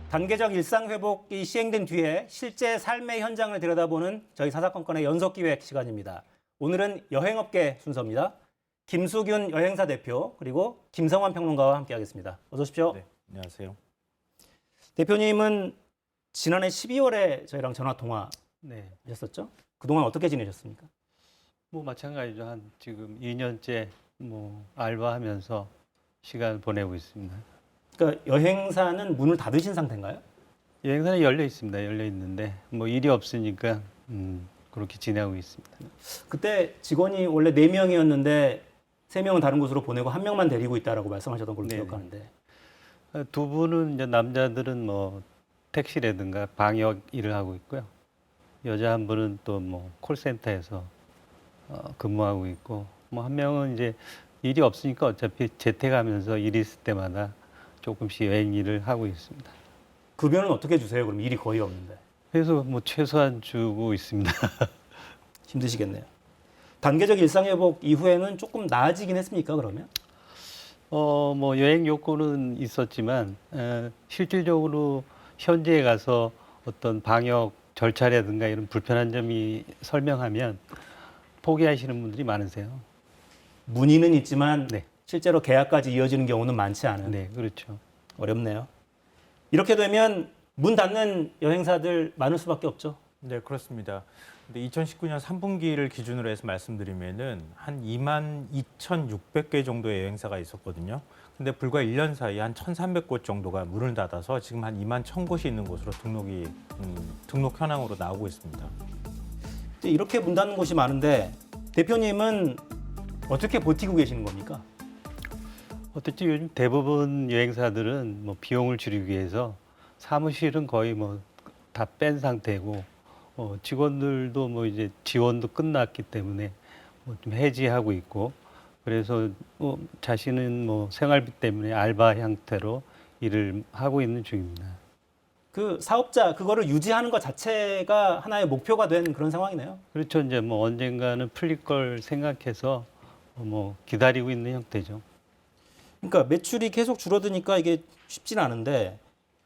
단계적 일상 회복이 시행된 뒤에 실제 삶의 현장을 들여다보는 저희 사사건건의 연속기획 시간입니다. 오늘은 여행업계 순서입니다. 김수균 여행사 대표 그리고 김성환 평론가와 함께하겠습니다. 어서 오십시오. 네, 안녕하세요. 대표님은 지난해 12월에 저희랑 전화 통화하셨었죠? 그동안 어떻게 지내셨습니까? 뭐 마찬가지죠. 한 지금 2년째 뭐 알바하면서 시간을 보내고 있습니다. 그러니까 여행사는 문을 닫으신 상태인가요? 여행사는 열려 있습니다. 열려 있는데 뭐 일이 없으니까 그렇게 지내고 있습니다. 그때 직원이 원래 4명이었는데 3명은 다른 곳으로 보내고 1명만 데리고 있다라고 말씀하셨던 걸로 네네. 기억하는데. 두 분은 이제 남자들은 뭐 택시라든가 방역 일을 하고 있고요. 여자 한 분은 또 뭐 콜센터에서 근무하고 있고 뭐 한 명은 이제 일이 없으니까 어차피 재택하면서 일 있을 때마다 조금씩 여행 일을 하고 있습니다. 급여는 어떻게 주세요? 그럼 일이 거의 없는데. 그래서 뭐 최소한 주고 있습니다. 힘드시겠네요. 단계적 일상 회복 이후에는 조금 나아지긴 했습니까, 그러면? 뭐 여행 요건은 있었지만 실질적으로 현지에 가서 어떤 방역 절차라든가 이런 불편한 점이 설명하면 포기하시는 분들이 많으세요. 문의는 있지만 네. 실제로 계약까지 이어지는 경우는 많지 않은. 네, 그렇죠. 어렵네요. 이렇게 되면 문 닫는 여행사들 많을 수밖에 없죠. 네, 그렇습니다. 근데 2019년 3분기를 기준으로 해서 말씀드리면은 한 22,600개 정도의 여행사가 있었거든요. 근데 불과 1년 사이에 한 1,300곳 정도가 문을 닫아서 지금 한 21,000곳이 있는 곳으로 등록 현황으로 나오고 있습니다. 이제 이렇게 문 닫는 곳이 많은데 대표님은 어떻게 버티고 계시는 겁니까? 어떻지 요즘 대부분 여행사들은 뭐 비용을 줄이기 위해서 사무실은 거의 뭐 다 뺀 상태고 직원들도 뭐 이제 지원도 끝났기 때문에 뭐 좀 해지하고 있고 그래서 뭐 자신은 뭐 생활비 때문에 알바 형태로 일을 하고 있는 중입니다. 그 사업자 그거를 유지하는 것 자체가 하나의 목표가 된 그런 상황이네요. 그렇죠. 이제 뭐 언젠가는 풀릴 걸 생각해서 뭐 기다리고 있는 형태죠. 그러니까 매출이 계속 줄어드니까 이게 쉽지는 않은데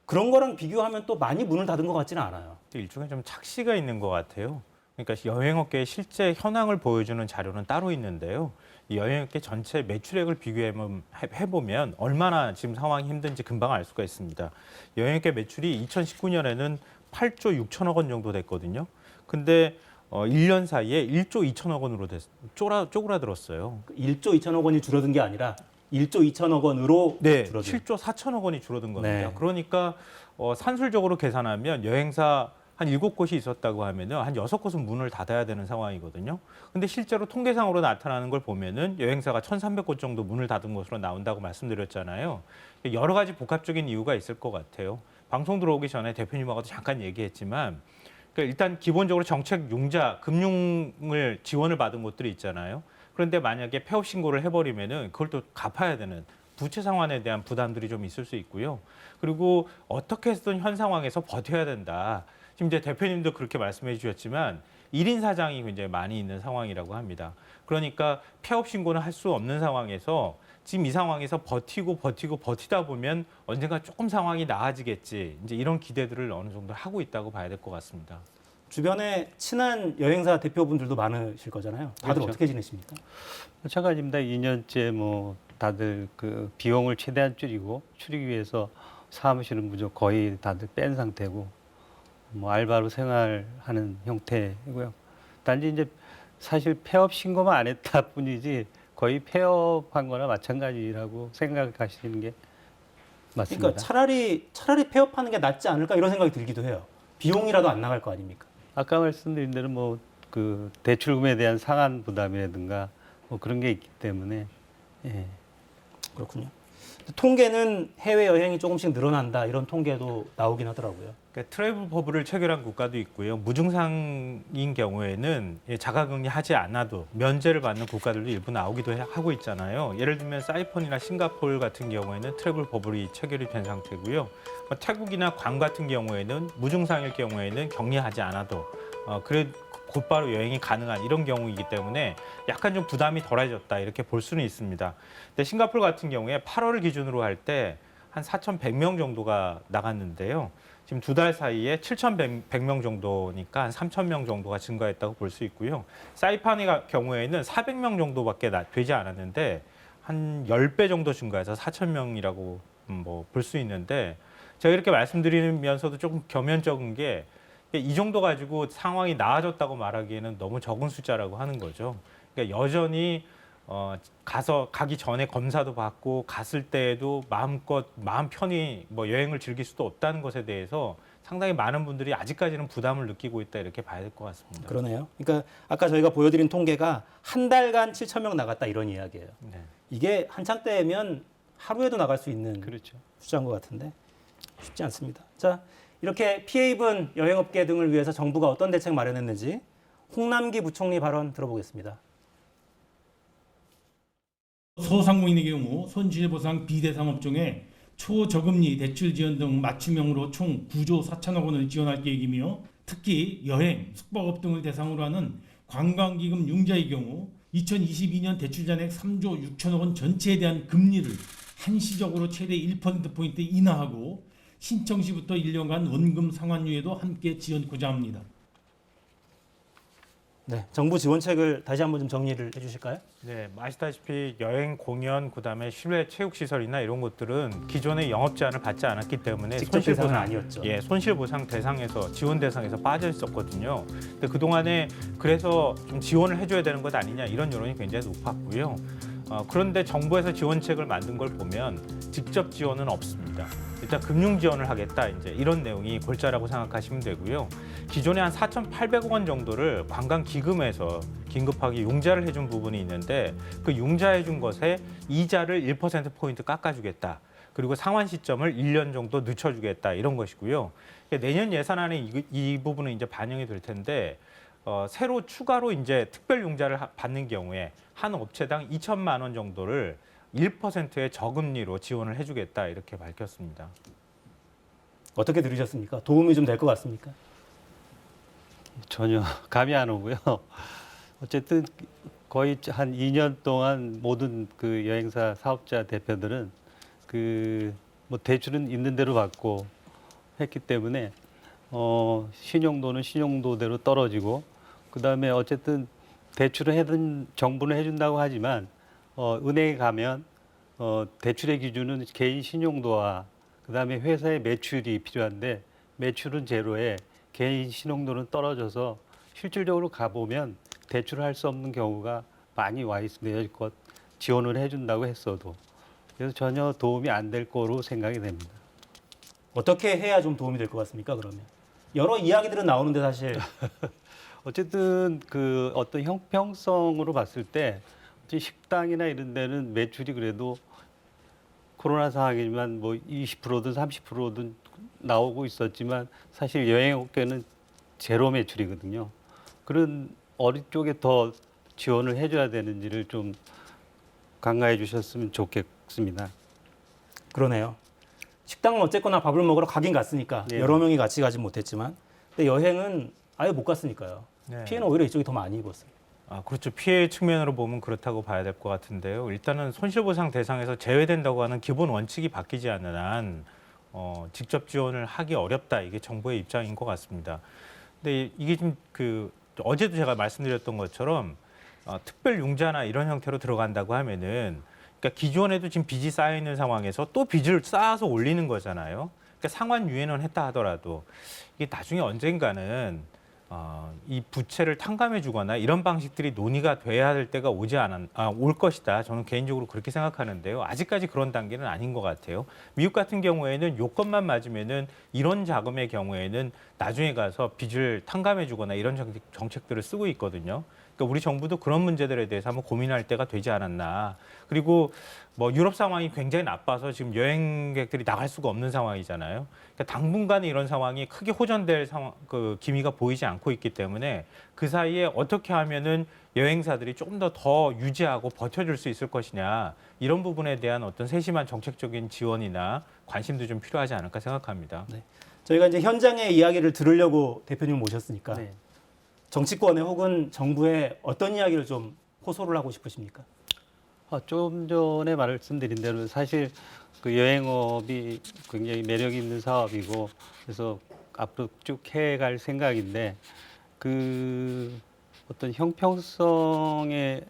그런 거랑 비교하면 또 많이 문을 닫은 것 같지는 않아요. 일종의 좀 착시가 있는 것 같아요. 그러니까 여행업계의 실제 현황을 보여주는 자료는 따로 있는데요. 이 여행업계 전체 매출액을 비교해보면 얼마나 지금 상황이 힘든지 금방 알 수가 있습니다. 여행업계 매출이 2019년에는 8조 6천억 원 정도 됐거든요. 근데 1년 사이에 1조 2천억 원으로 쪼그라들었어요. 1조 2천억 원이 줄어든 게 아니라 1조 2천억 원으로 네, 줄어든. 7조 4천억 원이 줄어든 겁니다. 네. 그러니까 산술적으로 계산하면 여행사 한 7곳이 있었다고 하면은 한 6곳은 문을 닫아야 되는 상황이거든요. 근데 실제로 통계상으로 나타나는 걸 보면은 여행사가 1,300곳 정도 문을 닫은 것으로 나온다고 말씀드렸잖아요. 여러 가지 복합적인 이유가 있을 것 같아요. 방송 들어오기 전에 대표님하고도 잠깐 얘기했지만 그러니까 일단 기본적으로 정책 융자, 금융을 지원을 받은 곳들이 있잖아요. 그런데 만약에 폐업 신고를 해버리면은 그걸 또 갚아야 되는 부채 상환에 대한 부담들이 좀 있을 수 있고요. 그리고 어떻게 해서든 현 상황에서 버텨야 된다. 지금 이제 대표님도 그렇게 말씀해 주셨지만 1인 사장이 굉장히 많이 있는 상황이라고 합니다. 그러니까 폐업 신고는 할 수 없는 상황에서 지금 이 상황에서 버티다 보면 언젠가 조금 상황이 나아지겠지. 이제 이런 기대들을 어느 정도 하고 있다고 봐야 될 것 같습니다. 주변에 친한 여행사 대표분들도 많으실 거잖아요. 다들 그렇죠. 어떻게 지내십니까? 마찬가지입니다. 2년째 뭐 다들 그 비용을 최대한 줄이기 위해서 사무실은 무조건 거의 다들 뺀 상태고 뭐 알바로 생활하는 형태이고요. 단지 이제 사실 폐업 신고만 안 했다 뿐이지 거의 폐업한 거나 마찬가지라고 생각하시는 게 맞습니다. 그러니까 차라리 폐업하는 게 낫지 않을까 이런 생각이 들기도 해요. 비용이라도 안 나갈 거 아닙니까? 아까 말씀드린 대로 뭐 그 대출금에 대한 상한 부담이라든가 뭐 그런 게 있기 때문에 예. 그렇군요. 통계는 해외 여행이 조금씩 늘어난다 이런 통계도 나오긴 하더라고요. 그러니까 트래블 버블을 체결한 국가도 있고요. 무증상인 경우에는 자가격리 하지 않아도 면제를 받는 국가들도 일부 나오기도 하고 있잖아요. 예를 들면 사이판이나 싱가포르 같은 경우에는 트래블 버블이 체결이 된 상태고요. 태국이나 괌 같은 경우에는 무증상일 경우에는 격리하지 않아도 그래 곧바로 여행이 가능한 이런 경우이기 때문에 약간 좀 부담이 덜해졌다 이렇게 볼 수는 있습니다. 근데 싱가포르 같은 경우에 8월을 기준으로 할 때 한 4,100명 정도가 나갔는데요. 지금 2달 사이에 7,100명 정도니까 한 3,000명 정도가 증가했다고 볼 수 있고요. 사이판의 경우에는 400명 정도밖에 되지 않았는데 한 10배 정도 증가해서 4,000명이라고 뭐 볼 수 있는데 제가 이렇게 말씀드리면서도 조금 겸연쩍은 게 이 정도 가지고 상황이 나아졌다고 말하기에는 너무 적은 숫자라고 하는 거죠. 그러니까 여전히 가기 전에 검사도 받고 갔을 때에도 마음껏 마음 편히 뭐 여행을 즐길 수도 없다는 것에 대해서 상당히 많은 분들이 아직까지는 부담을 느끼고 있다 이렇게 봐야 될 것 같습니다. 그러네요. 그러니까 아까 저희가 보여드린 통계가 한 달간 7,000명 나갔다 이런 이야기예요. 네. 이게 한창 때면 하루에도 나갈 수 있는 그렇죠. 숫자인 것 같은데 쉽지 않습니다. 자, 이렇게 피해 입은 여행업계 등을 위해서 정부가 어떤 대책 마련했는지 홍남기 부총리 발언 들어보겠습니다. 소상공인의 경우 손실보상 비대상 업종에 초저금리 대출 지원 등 맞춤형으로 총 9조 4천억 원을 지원할 계획이며 특히 여행, 숙박업 등을 대상으로 하는 관광기금 융자의 경우 2022년 대출 잔액 3조 6천억 원 전체에 대한 금리를 한시적으로 최대 1%포인트 인하하고 신청 시부터 1년간 원금 상환유예도 함께 지원코자 합니다. 네, 정부 지원책을 다시 한번 좀 정리를 해주실까요? 네, 아시다시피 여행, 공연, 그다음에 실외 체육 시설이나 이런 것들은 기존의 영업 제한을 받지 않았기 때문에 직접 대상은 아니었죠. 예, 손실보상 대상에서 지원 대상에서 빠져 있었거든요. 근데 그 동안에 그래서 좀 지원을 해줘야 되는 것 아니냐 이런 여론이 굉장히 높았고요. 그런데 정부에서 지원책을 만든 걸 보면 직접 지원은 없습니다. 일단 금융 지원을 하겠다 이제 이런 내용이 골자라고 생각하시면 되고요. 기존에 한 4,800억 원 정도를 관광기금에서 긴급하게 융자를 해준 부분이 있는데 그 융자해준 것에 이자를 1%포인트 깎아주겠다. 그리고 상환 시점을 1년 정도 늦춰주겠다 이런 것이고요. 내년 예산안에 이 부분은 이제 반영이 될 텐데 새로 추가로 이제 특별 융자를 받는 경우에 한 업체당 2천만 원 정도를 1%의 저금리로 지원을 해주겠다 이렇게 밝혔습니다. 어떻게 들으셨습니까? 도움이 좀 될 것 같습니까? 전혀 감이 안 오고요. 어쨌든 거의 한 2년 동안 모든 그 여행사 사업자 대표들은 그 뭐 대출은 있는 대로 받고 했기 때문에 신용도는 신용도대로 떨어지고 그다음에 어쨌든 대출을 해든 정부는 해준다고 하지만 은행에 가면 대출의 기준은 개인 신용도와 그다음에 회사의 매출이 필요한데 매출은 제로에 개인 신용도는 떨어져서 실질적으로 가보면 대출을 할 수 없는 경우가 많이 와 있습니다. 여지껏 지원을 해준다고 했어도. 그래서 전혀 도움이 안 될 거로 생각이 됩니다. 어떻게 해야 좀 도움이 될 것 같습니까? 그러면 여러 이야기들은 나오는데 사실 어쨌든 그 어떤 형평성으로 봤을 때 식당이나 이런 데는 매출이 그래도 코로나 상황이지만 뭐 20%든 30%든 나오고 있었지만 사실 여행업계는 제로 매출이거든요. 그런 어디 쪽에 더 지원을 해줘야 되는지를 좀 강화해 주셨으면 좋겠습니다. 그러네요. 식당은 어쨌거나 밥을 먹으러 가긴 갔으니까 네. 여러 명이 같이 가진 못했지만 근데 여행은 아예 못 갔으니까요. 네. 피해는 오히려 이쪽이 더 많이 입었어요. 그렇죠. 피해 측면으로 보면 그렇다고 봐야 될 것 같은데요. 일단은 손실보상 대상에서 제외된다고 하는 기본 원칙이 바뀌지 않는 한 직접 지원을 하기 어렵다. 이게 정부의 입장인 것 같습니다. 근데 이게 좀 어제도 제가 말씀드렸던 것처럼 특별 융자나 이런 형태로 들어간다고 하면은 그러니까 기존에도 지금 빚이 쌓여 있는 상황에서 또 빚을 쌓아서 올리는 거잖아요. 그러니까 상환 유예는 했다 하더라도 이게 나중에 언젠가는 이 부채를 탕감해주거나 이런 방식들이 논의가 돼야 할 때가 올 것이다. 저는 개인적으로 그렇게 생각하는데요. 아직까지 그런 단계는 아닌 것 같아요. 미국 같은 경우에는 요건만 맞으면은 이런 자금의 경우에는 나중에 가서 빚을 탕감해주거나 이런 정책들을 쓰고 있거든요. 그러니까 우리 정부도 그런 문제들에 대해서 한번 고민할 때가 되지 않았나. 그리고 뭐 유럽 상황이 굉장히 나빠서 지금 여행객들이 나갈 수가 없는 상황이잖아요. 그러니까 당분간은 이런 상황이 크게 호전될 기미가 보이지 않고 있기 때문에 그 사이에 어떻게 하면은 여행사들이 조금 더 유지하고 버텨줄 수 있을 것이냐 이런 부분에 대한 어떤 세심한 정책적인 지원이나 관심도 좀 필요하지 않을까 생각합니다. 네. 저희가 이제 현장의 이야기를 들으려고 대표님을 모셨으니까 네. 정치권에 혹은 정부에 어떤 이야기를 좀 호소를 하고 싶으십니까? 좀 전에 말씀드린 대로 사실 그 여행업이 굉장히 매력 있는 사업이고 그래서 앞으로 쭉 해갈 생각인데 그 어떤 형평성에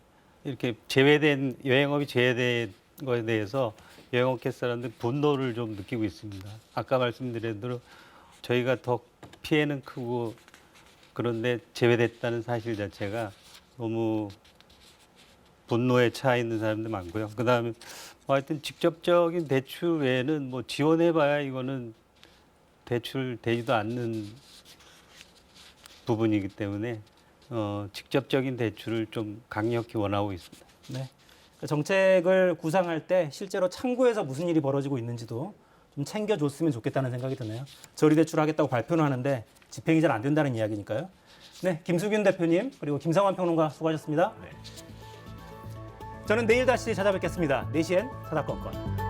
이렇게 제외된 여행업이 제외된 거에 대해서 여행업계 사람들 분노를 좀 느끼고 있습니다. 아까 말씀드린 대로 저희가 더 피해는 크고 그런데 제외됐다는 사실 자체가 너무 분노에 차 있는 사람들 많고요. 그다음에 뭐 하여튼 직접적인 대출 외에는 뭐 지원해봐야 이거는 대출 되지도 않는 부분이기 때문에 직접적인 대출을 좀 강력히 원하고 있습니다. 네. 그 정책을 구상할 때 실제로 창구에서 무슨 일이 벌어지고 있는지도 좀 챙겨줬으면 좋겠다는 생각이 드네요. 저리대출하겠다고 발표는 하는데 집행이 잘 안 된다는 이야기니까요. 네, 김수균 대표님 그리고 김성환 평론가 수고하셨습니다. 네. 저는 내일 다시 찾아뵙겠습니다. 4시엔 사사건건.